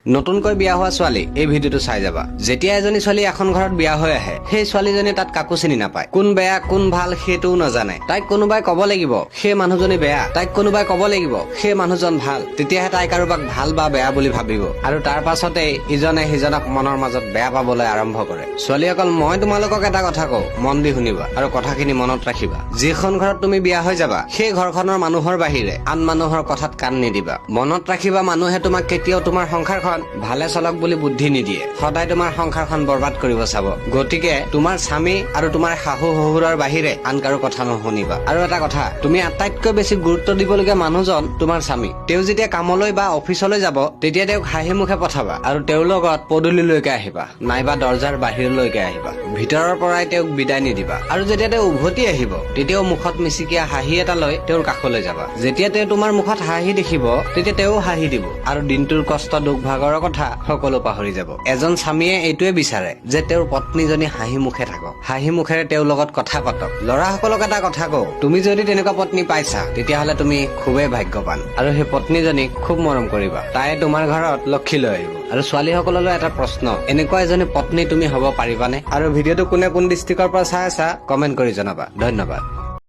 নতুনকৈ বিয়া হোৱা ছোৱালী এই ভিডিঅটো চাই যাবা। যেতিয়া এজনী ছোৱালী এখন ঘৰত বিয়া হৈ আহে, সেই ছোৱালীজনী তাত কাকো চিনি নাপায়। কোন বেয়া কোন ভাল সেইটোও নাজানে। তাইক কোনোবাই কব লাগিব সেই মানুহজনী বেয়া, তাইক কোনোবাই কব লাগিব সেই মানুহজন ভাল। তেতিয়াহে তাই কাৰোবাক ভাল বা বেয়া বুলি ভাবিব, আৰু তাৰ পাছতেই ইজনে সিজনক মনৰ মাজত বেয়া পাবলৈ আৰম্ভ কৰে। ছোৱালীসকল, মই তোমালোকক এটা কথা কওঁ, মন দি শুনিবা আৰু কথাখিনি মনত ৰাখিবা। যিখন ঘৰত তুমি বিয়া হৈ যাবা, সেই ঘৰখনৰ মানুহৰ বাহিৰে আন মানুহৰ কথাত কাণ নিদিবা। মনত ৰাখিবা, মানুহে তোমাক কেতিয়াও তোমাৰ সংসাৰখন ভালে চলক বুলি বুদ্ধি নিদিয়ে, সদায় তোমাৰ সংসাৰখন বৰবাদ কৰিব চাব। গতিকে তোমাৰ স্বামী আৰু তোমাৰ শাহু শহুৰৰ বাহিৰে আন কাৰো কথা নুশুনিবা। আৰু এটা কথা, তুমি আটাইতকৈ বেছি গুৰুত্ব দিবলগীয়া মানুহজন তোমাৰ স্বামী। তেওঁ যেতিয়া কামলৈ বা অফিচলৈ যাব, তেতিয়া তেওঁক হাঁহি মুখে পঠাবা আৰু তেওঁৰ লগত পদূলিলৈকে আহিবা, নাইবা দৰজাৰ বাহিৰলৈকে আহিবা। ভিতৰৰ পৰাই তেওঁক বিদায় নিদিবা। আৰু যেতিয়া তেওঁ উভতি আহিব, তেতিয়াও মুখত মিচিকিয়া হাঁহি এটা লৈ তেওঁৰ কাষলৈ যাবা। যেতিয়া তেওঁ তোমাৰ মুখত হাঁহি দেখিব, তেতিয়া তেওঁ হাঁহি দিব আৰু দিনটোৰ কষ্ট দুখ ভাগৰৰ কথা সকলো পাহৰি যাব। এজন স্বামীয়ে এইটোৱে বিচাৰে যে তেওঁৰ পত্নীজনী হাঁহি মুখে থাকক, হাঁহি মুখেৰে তেওঁৰ লগত কথা পাতক। ল'ৰাসকলক এটা কথা কওঁ, তুমি যদি তেনেকুৱা পত্নী পাইছা, তেতিয়াহ'লে তুমি খুবেই ভাগ্যৱান, আৰু সেই পত্নীজনীক খুব মৰম কৰিবা। তাই তোমাৰ ঘৰত লক্ষী লৈ আহিব। আৰু ছোৱালীসকললৈ এটা প্ৰশ্ন, এনেকুৱা এজনী পত্নী তুমি হ'ব পাৰিবানে? আৰু ভিডিঅ'টো কোনে কোন ডিষ্ট্ৰিক্টৰ পৰা চাই আছা কমেন্ট কৰি জনাবা। ধন্যবাদ।